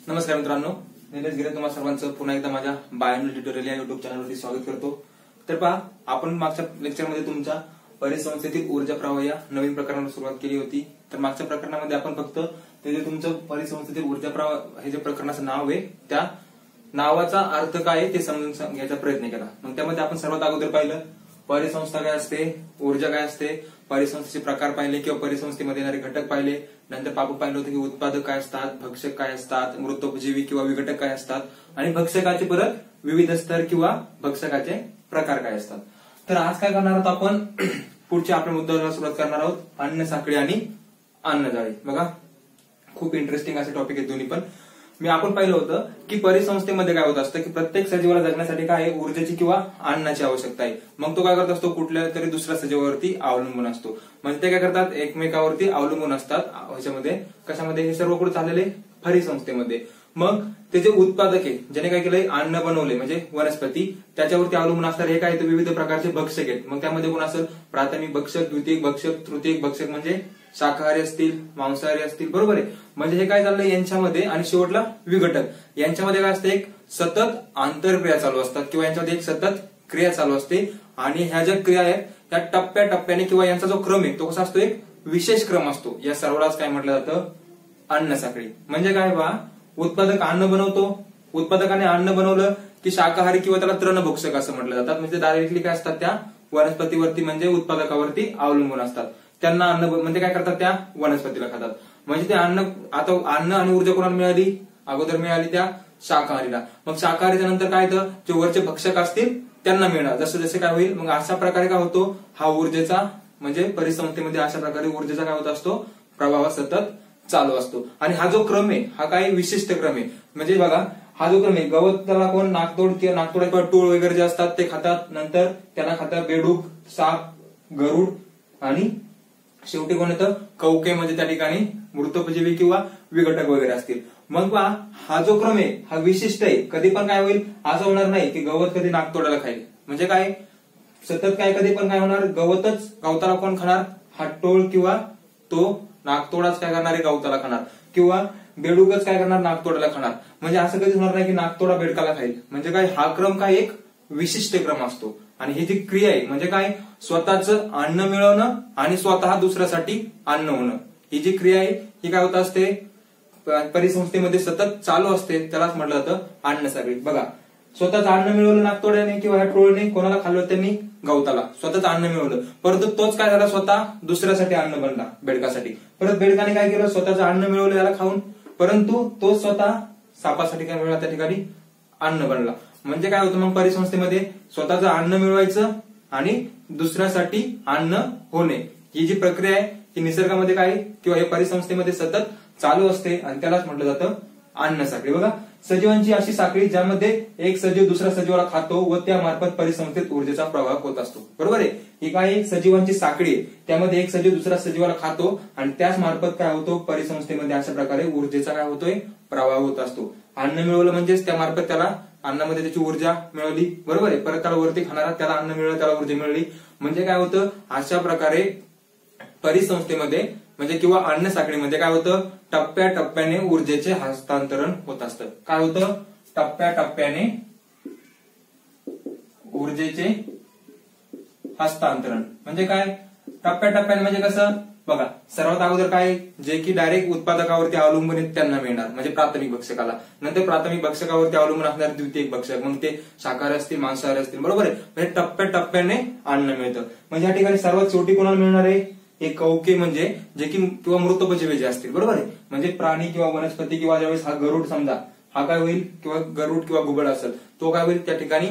नमस्कार मित्रांनो, निलेश गिरे तुम्हा सर्वांचं पुन्हा एकदा माझ्या बायोलॉजी ट्युटोरियल या युट्यूब चॅनलवरती स्वागत करतो। तर पहा, आपण मागच्या लेक्चरमध्ये तुमच्या परिसंस्थेतील ऊर्जा प्रवाह या नवीन प्रकरणाला सुरुवात केली होती। तर मागच्या प्रकरणामध्ये आपण फक्त ते जे तुमचं परिसंस्थेतील ऊर्जा प्रवाह हे जे प्रकरणाचं नाव आहे त्या नावाचा अर्थ काय आहे ते समजून घ्यायचा प्रयत्न केला। मग त्यामध्ये आपण सर्वात अगोदर पाहिलं परिसंस्था काय असते, ऊर्जा काय असते, परिसंस्थेचे प्रकार पाहिले किंवा परिसंस्थेमध्ये येणारे घटक पाहिले। नंतर आपण पाहिलं होतं की उत्पादक काय असतात, भक्षक काय असतात, मृतोपजीवी किंवा विघटक काय असतात आणि भक्षकाचे परत विविध स्तर किंवा भक्षकाचे प्रकार काय असतात। तर आज काय करणार आहोत आपण, पुढच्या आपल्या मुद्द्याला सुरुवात करणार आहोत अन्न साखळी आणि अन्नजाळी। बघा, खूप इंटरेस्टिंग असे टॉपिक आहेत दोन्ही पण। आपण पाहिलं होतं की परिसंस्थेमध्ये काय होत असतं की प्रत्येक सजीवाला जगण्यासाठी काय आहे, ऊर्जेची किंवा अन्नाची आवश्यकता आहे। मग तो काय करत असतो, कुठल्या तरी दुसऱ्या सजीवावरती अवलंबून असतो। म्हणजे ते काय करतात, एकमेकावरती अवलंबून असतात। ह्याच्यामध्ये कशामध्ये, हे सर्व कुठे झालेले परिसंस्थेमध्ये। मग ते जे उत्पादक आहे, ज्याने काय केलंय, अन्न बनवले म्हणजे वनस्पती, त्याच्यावरती अवलंबून असणार हे काय, विविध प्रकारचे भक्षक आहेत। मग त्यामध्ये कोण असेल, प्राथमिक भक्षक, द्वितीयक भक्षक, तृतीयक भक्षक म्हणजे शाकाहारी असतील, मांसाहारी असतील, बरोबर आहे। म्हणजे हे काय चाललंय यांच्यामध्ये, आणि शेवटला विघटक यांच्यामध्ये काय असते, एक सतत आंतरक्रिया चालू असतात किंवा यांच्यामध्ये एक सतत क्रिया चालू असते। आणि ह्या ज्या क्रिया आहेत त्या टप्प्याटप्प्याने किंवा यांचा जो क्रम आहे तो कसा असतो, एक विशेष क्रम असतो। या सर्वालाच काय म्हटलं जातं, अन्न साखळी। म्हणजे काय बा, उत्पादक अन्न बनवतो, उत्पादकाने अन्न बनवलं की शाकाहारी किंवा त्याला तृणभक्षक असं म्हटलं जातात। म्हणजे डायरेक्टली काय असतात, त्या वनस्पतीवरती म्हणजे उत्पादकावरती अवलंबून असतात। त्यांना अन्न म्हणजे काय करतात, त्या वनस्पतीला खातात। म्हणजे ते अन्न, आता अन्न आणि ऊर्जा कोणाला मिळाली, अगोदर मिळाली त्या शाकाहारीला। मग शाकाहारीच्या नंतर काय तर जे वरचे भक्षक असतील त्यांना मिळणार, जसं जसे काय होईल। मग अशा प्रकारे काय होतो, हा ऊर्जेचा म्हणजे परिसंस्थेमध्ये अशा प्रकारे ऊर्जेचा काय होत असतो, प्रवाह सतत चालू असतो। आणि हा जो क्रम आहे हा काही विशिष्ट क्रम आहे। म्हणजे बघा, हा जो क्रम आहे, गवत त्याला कोण नाकतोड किंवा टोळ वगैरे जे असतात ते खातात। नंतर त्यांना खातात बेडूक, साप, गरुड आणि शेवटी कोण येतं, कवके म्हणजे त्या ठिकाणी मृतोपजीवी किंवा विघटक वगैरे असतील। मग हा जो क्रम आहे हा विशिष्ट आहे। कधी पण काय होईल, असं होणार नाही की गवत कधी नाकतोडाला खाईल। म्हणजे काय, सतत काय कधी पण काय होणार, गवताला कोण खाणार, हा टोळ किंवा तो नाकतोडाच काय करणार आहे, गवताला खाणार, किंवा बेडूकच काय करणार, नाकतोडाला खाणार। म्हणजे असं कधीच होणार नाही की नाकतोडा बेडकाला खाईल। म्हणजे काय, हा क्रम काय एक विशिष्ट क्रम असतो। आणि ही जी क्रिया आहे म्हणजे काय, स्वतःचं अन्न मिळवणं आणि स्वतः दुसऱ्यासाठी अन्न होणं, ही जी क्रिया आहे ही काय होत असते, परिसंस्थेमध्ये सतत चालू असते। त्यालाच म्हटलं जातं अन्न साखळी। बघा, स्वतःच अन्न मिळवलं नाकतोड्याने किंवा ह्या टोळने, कोणाला खाल्लं त्यांनी, गवताला स्वतःच अन्न मिळवलं। परंतु तोच काय झाला, स्वतः दुसऱ्यासाठी अन्न बनला, बेडकासाठी। परत बेडकाने काय केलं, स्वतःचं अन्न मिळवलं याला खाऊन, परंतु तो स्वतः सापासाठी काय मिळाला, त्या ठिकाणी अन्न बनला। म्हणजे काय होतं, मग परिसंस्थेमध्ये स्वतःचं अन्न मिळवायचं आणि दुसऱ्यासाठी अन्न होणे, ही जी प्रक्रिया आहे ही निसर्गामध्ये काय किंवा या परिसंस्थेमध्ये सतत चालू असते आणि त्यालाच म्हटलं जातं अन्न साखळी। बघा, सजीवांची अशी साखळी ज्यामध्ये एक सजीव दुसऱ्या सजीवाला खातो व त्यामार्फत परिसंस्थेत ऊर्जेचा प्रवाह होत असतो, बरोबर आहे। ही काय एक सजीवांची साखळी आहे, त्यामध्ये एक सजीव दुसऱ्या सजीवाला खातो आणि त्याच मार्फत काय होतो, परिसंस्थेमध्ये अशा प्रकारे ऊर्जेचा काय होतोय, प्रवाह होत असतो। अन्न मिळवलं म्हणजेच त्यामार्फत त्याला अन्नामध्ये त्याची ऊर्जा मिळवली, बरोबर आहे। परत त्याला वरती खाणारा, त्याला अन्न मिळवलं, त्याला ऊर्जा मिळाली। म्हणजे काय होतं, अशा प्रकारे परिसंस्थेमध्ये म्हणजे किंवा अन्न साखळीमध्ये काय होतं, टप्प्याटप्प्याने ऊर्जेचे हस्तांतरण होत असतं। काय होतं, टप्प्याटप्प्याने ऊर्जेचे हस्तांतरण। म्हणजे काय, टप्प्याटप्प्याने म्हणजे कसं, बघा, सर्वात अगोदर काय, जे की डायरेक्ट उत्पादकावरती अवलंबून आहेत त्यांना मिळणार म्हणजे प्राथमिक भक्षकाला। नंतर प्राथमिक भक्षकावरती अवलंबून असणार द्वितीयक भक्षक, मग ते शाकाहारी असतील, मांसाहारी असतील, बरोबर आहे। म्हणजे टप्प्याटप्प्याने अन्न मिळतं। म्हणजे या ठिकाणी सर्वात शेवटी कोणाला मिळणार आहे, एक कवके म्हणजे जे की किंवा मृतोपजीवी जे असतील, बरोबर आहे। म्हणजे प्राणी किंवा वनस्पती किंवा ज्यावेळेस हा गरुड समजा, हा काय होईल, किंवा गरुड किंवा घुबड असेल, तो काय होईल, त्या ठिकाणी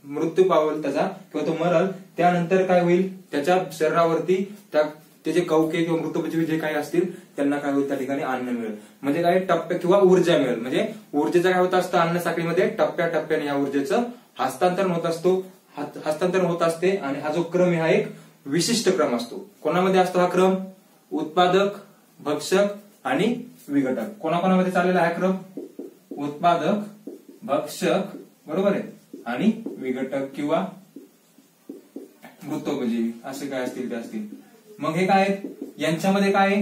मृत्यू पावेल त्याचा किंवा तो मरल। त्यानंतर काय होईल, त्याच्या शरीरावरती त्याचे कवके किंवा मृतोपजीवी जे काही असतील त्यांना काय होईल, त्या ठिकाणी अन्न मिळेल। म्हणजे काय, टप्प्या किंवा ऊर्जा मिळेल। म्हणजे ऊर्जेचं काय होत असतं, अन्न साखळीमध्ये टप्प्याटप्प्याने या ऊर्जेचं हस्तांतरण होत असते। आणि हा जो क्रम आहे हा एक विशिष्ट क्रम असतो। कोणामध्ये असतो हा क्रम, उत्पादक, भक्षक आणि विघटक। कोणाकोणामध्ये चाललेला हा क्रम, उत्पादक, भक्षक, बरोबर आहे, आणि विघटक किंवा मृतोपजीवी असे काय असतील ते असतील। मग हे काय, यांच्यामध्ये काय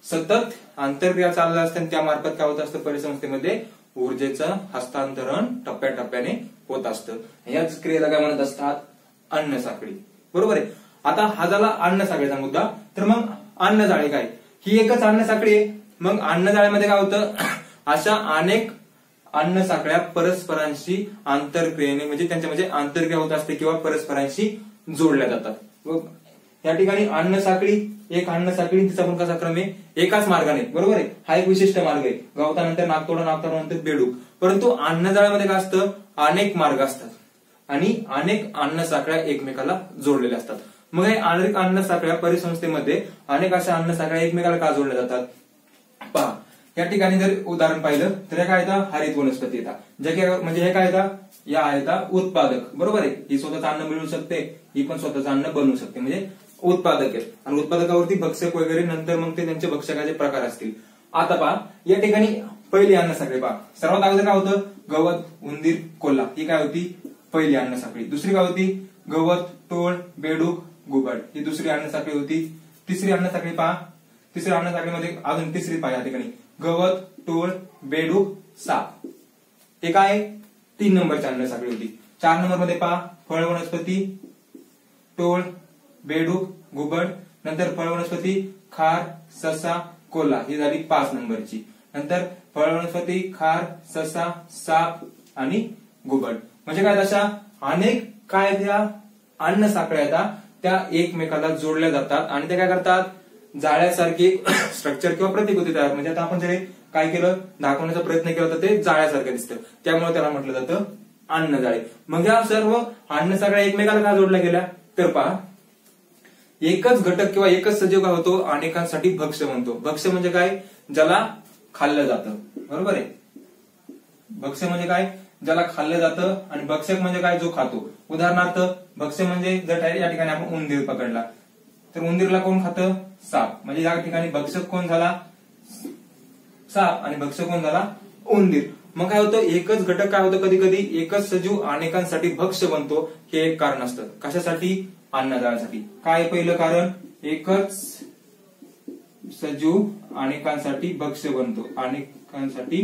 सतत आंतरक्रिया चालू असते आणि त्यामार्फत काय होत असतं, परिसंस्थेमध्ये ऊर्जेचं हस्तांतरण टप्प्याटप्प्याने होत असतं. याच क्रियेला काय म्हणत असतात, अन्न साखळी. बरोबर आहे. आता हा झाला अन्न साखळीचा मुद्दा. तर मग अन्नजाळे काय, ही एकच अन्न साखळी आहे. मग अन्नजाळेमध्ये काय होतं, अशा अनेक अन्न साखळ्या परस्परांशी आंतरक्रियेने म्हणजे त्यांच्यामध्ये आंतरक्रिया होत असते किंवा परस्परांशी जोडल्या जातात. या ठिकाणी अन्न साखळी, एक अन्न साखळी, तिचा पण कसा क्रम आहे, एकाच मार्गाने. बरोबर आहे. हा एक विशिष्ट मार्ग आहे. गवतानंतर नागतोडा, नागतोडानंतर बेडूक. परंतु अन्नजाळ्यामध्ये काय असतं, अनेक मार्ग असतात आणि अनेक अन्न साखळ्या एकमेकाला जोडलेल्या असतात. मग हे अनेक अन्न साखळ्या परिसंस्थेमध्ये अनेक अशा अन्न साखळ्या एकमेकाला का जोडल्या जातात, पहा. या ठिकाणी जर उदाहरण पाहिलं तर काय येतात, हरित वनस्पती येतात. जे काय म्हणजे हे काय येतात, या येतात उत्पादक. बरोबर आहे. ही स्वतःचं अन्न मिळवू शकते, ही पण स्वतःचं अन्न बनवू शकते, म्हणजे उत्पादक आहे. आणि उत्पादकावरती भक्षक वगैरे नंतर मग ते त्यांचे भक्षकाचे प्रकार असतील. आता पहा, या ठिकाणी पहिली अन्न साखळी पहा. सर्वात अगोदर काय होतं, गवत, उंदीर, कोल्हा, ही काय होती, पहिली अन्न साखळी. दुसरी काय होती, गवत, टोळ, बेडूक, घुबड, ही दुसरी अन्न साखळी होती. तिसरी अन्न साखळी पहा. तिसऱ्या अन्न साखळीमध्ये अजून तिसरी पहा. या ठिकाणी गवत, टोळ, बेडूक, साप, हे काय 3 नंबरची अन्न साखळी होती. 4 नंबर मध्ये पहा, फळ वनस्पती, टोळ, बेडूक, घुबड, नंतर फळ वनस्पती, खार, ससा, कोल्हा, ही झाली 5 नंबरची. नंतर फळ वनस्पती, खार, ससा, साप आणि घुबड. म्हणजे काय, अशा अनेक काय त्या अन्न साखळ्या येतात, त्या एकमेकाला जोडल्या जातात आणि त्या काय करतात, जाळ्यासारखी स्ट्रक्चर किंवा प्रतिकृती तयार. म्हणजे आता आपण जर काय केलं, दाखवण्याचा प्रयत्न केला तर ते जाळ्यासारखं दिसतं, त्यामुळे त्याला म्हटलं जातं अन्नजाळे. मग या सर्व अन्न साखळ्या एकमेकाला का जोडल्या गेल्या, तर पहा, एकच घटक किंवा एकच सजीव काय होतो, अनेकांसाठी भक्ष्य बनतो. भक्ष्य म्हणजे काय, ज्याला खाल्लं जातं. बरोबर आहे. भक्ष्य म्हणजे काय, ज्याला खाल्लं जातं. आणि भक्षक म्हणजे काय, जो खातो. उदाहरणार्थ भक्ष्य म्हणजे जर या ठिकाणी आपण उंदीर पकडला तर उंदीरला कोण खातं, साप. म्हणजे या ठिकाणी भक्षक कोण झाला, साप, आणि भक्षक कोण झाला, उंदीर. मग काय होतं, एकच घटक काय होतं, कधी कधी एकच सजीव अनेकांसाठी भक्ष्य बनतो, हे एक कारण असतं. कशासाठी, अन्नजाळ्यासाठी. काय पहिलं कारण, एकच सजीव अनेकांसाठी भक्ष्य बनतो, अनेकांसाठी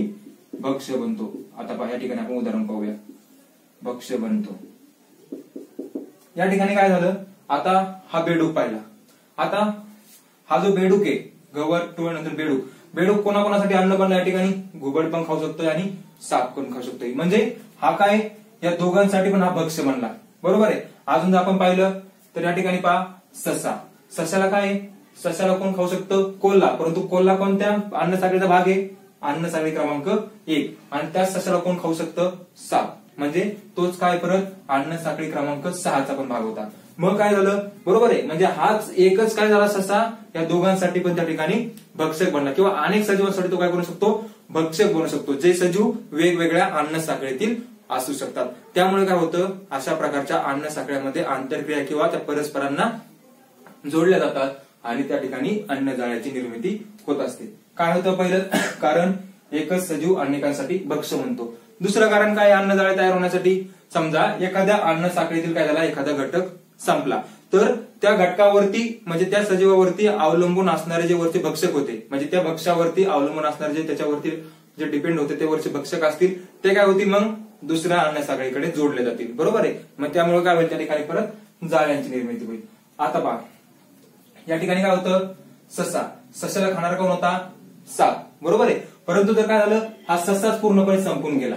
भक्ष्य बनतो. आता पहा, या ठिकाणी आपण उदाहरण पाहूया, भक्ष्य बनतो. या ठिकाणी काय झालं, आता हा बेडूक पाहिला. आता हा जो बेडूक आहे, गवत, टोळ, नंतर बेडूक. बेडूक कोणाकोणासाठी अन्न बनला, या ठिकाणी घुबड पण खाऊ शकतोय आणि साप पण खाऊ शकतोय. म्हणजे हा काय, या दोघांसाठी पण हा भक्ष्य बनला. बरोबर आहे. अजून जर आपण पाहिलं तर या ठिकाणी पहा, ससा. सशाला काय, सशाला कोण खाऊ शकतं, कोल्हा. परंतु कोल्हा कोणत्या अन्न साखळीचा भाग आहे, अन्न साखळी क्रमांक 1. आणि त्या सशाला कोण खाऊ शकतं, साप. म्हणजे तोच काय, परत अन्न साखळी क्रमांक 6चा पण भाग होता. मग काय झालं, बरोबर आहे. म्हणजे हाच एकच काय झाला, ससा, या दोघांसाठी पण त्या ठिकाणी भक्षक बनला किंवा अनेक सजीवांसाठी तो काय करू शकतो, भक्षक बनू शकतो, जे सजीव वेगवेगळ्या अन्न साखळीतील असू शकतात. त्यामुळे काय होतं, अशा प्रकारच्या अन्न साखळ्यामध्ये आंतरक्रिया किंवा त्या परस्परांना जोडल्या जातात आणि त्या ठिकाणी अन्नजाळ्याची निर्मिती होत असते. काय होतं पहिलं कारण, एकच सजीव अनेकांसाठी भक्ष्य बनतो. दुसरं कारण काय, अन्नजाळे तयार होण्यासाठी, समजा एखाद्या अन्न साखळीतील काय झाला, एखादा घटक संपला तर त्या घटकावरती म्हणजे त्या सजीवावरती अवलंबून असणारे जे वरचे भक्षक होते, म्हणजे त्या भक्ष्यावरती अवलंबून असणारे जे त्याच्यावरती जे डिपेंड होते ते वरचे भक्षक असतील, ते काय होतील, मग दुसऱ्या अन्न साखळीकडे जोडले जातील. बरोबर आहे. मग त्यामुळे काय होईल, त्या ठिकाणी परत जाळ्यांची निर्मिती होईल. आता पहा, या ठिकाणी काय होतं, ससा. सशाला खाणारा कोण होता, साप. बरोबर आहे. परंतु जर काय झालं, हा ससाच पूर्णपणे संपून गेला.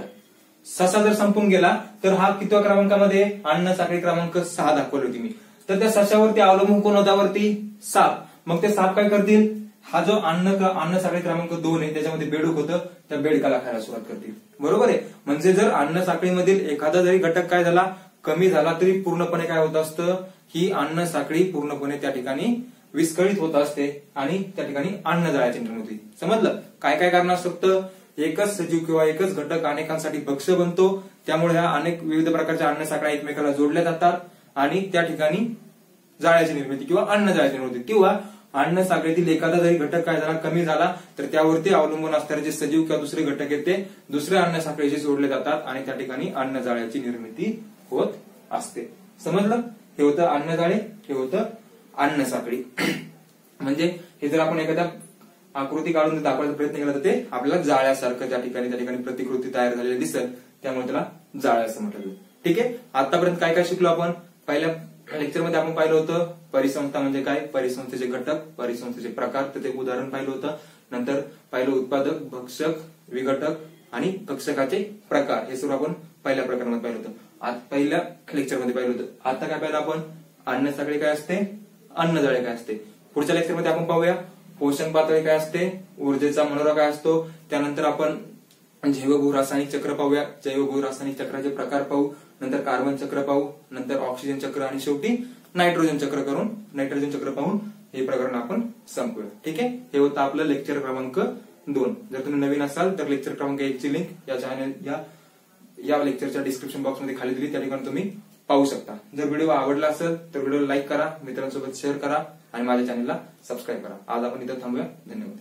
ससा जर संपून गेला तर हा कितव्या क्रमांकामध्ये, अन्न साखळी क्रमांक 6 दाखवली होती मी. तर त्या सशावरती अवलंबून कोण होता, वरती साप. मग ते साप काय करतील, हा जो अन्न साखळी क्रमांक 2 आहे त्याच्यामध्ये बेडूक होतं, त्या बेडकाला खायला सुरुवात करतील. बरोबर आहे. म्हणजे जर अन्न साखळीमधील एखादा जरी घटक काय झाला, कमी झाला, तरी पूर्णपणे काय होत असतं, ही अन्न साखळी पूर्णपणे त्या ठिकाणी विस्कळीत होत असते आणि त्या ठिकाणी अन्नजाळ्याची निर्मिती. समजलं, काय काय कारण असू शकतं, एकच सजीव किंवा एकच घटक अनेकांसाठी भक्ष्य बनतो, त्यामुळे ह्या अनेक विविध प्रकारच्या अन्न साखळ्या एकमेकाला जोडल्या जातात आणि त्या ठिकाणी जाळ्याची निर्मिती किंवा अन्नजाळ्याची निर्मिती. किंवा अन्न साखळीतील एखादा जरी घटक काय झाला, कमी झाला, तर त्यावरती अवलंबून असणारे जे सजीव किंवा दुसरे घटक आहेत ते दुसऱ्या अन्न साखळीशी जोडले जातात आणि त्या ठिकाणी अन्नजाळ्याची निर्मिती होत असते. समजलं, हे होतं अन्नजाळे, हे होतं अन्न साखळी. म्हणजे हे जर आपण एखाद्या आकृती काढून दाखवायचा प्रयत्न केला तर ते आपल्याला जाळ्यासारखं त्या ठिकाणी प्रतिकृती तयार झालेली दिसत, त्यामुळे त्याला जाळ्या असं म्हटलं जातं. ठीक आहे. आतापर्यंत काय काय शिकलो आपण? पहिल्या लेक्चरमध्ये आपण पाहिलं होतं परिसंस्था म्हणजे काय, परिसंस्थेचे घटक, परिसंस्थेचे प्रकार, त्याचे उदाहरण पाहिलं होतं. नंतर पाहिलं उत्पादक, भक्षक, विघटक आणि भक्षकाचे प्रकार. हे सर्व आपण पहिल्या प्रकारामध्ये पाहिलं होतं. आज पहिल्या लेक्चरमध्ये पाहिलं होतं. आता काय पाहिलं आपण? अन्न साखळी काय असते, अन्नजाळे काय असते. पुढच्या लेक्चरमध्ये आपण पाहूया पोषण पातळी काय असते, ऊर्जेचा मनोरा काय असतो. त्यानंतर आपण जैवभूरासायनिक चक्र पाहूया, जैवभूरासायनिक चक्राचे प्रकार पाहू. नंतर कार्बन चक्र पाहू, नंतर ऑक्सिजन चक्र आणि शेवटी नायट्रोजन चक्र पाहून हे प्रकरण आपण संपवूया. ठीक आहे. हे होतं आपलं लेक्चर क्रमांक 2. जर तुम्ही नवीन असाल तर लेक्चर क्रमांक 1 ची लिंक या चॅनल या लेक्चरच्या डिस्क्रिप्शन बॉक्स मध्ये खाली दिली, त्या ठिकाणी तुम्ही पाहू शकता. जर व्हिडिओ आवडला असेल तर व्हिडिओला लाईक करा, मित्रांसोबत शेअर करा आणि माझ्या चॅनलला सबस्क्राईब करा. आज आपण इथं थांबूया. धन्यवाद.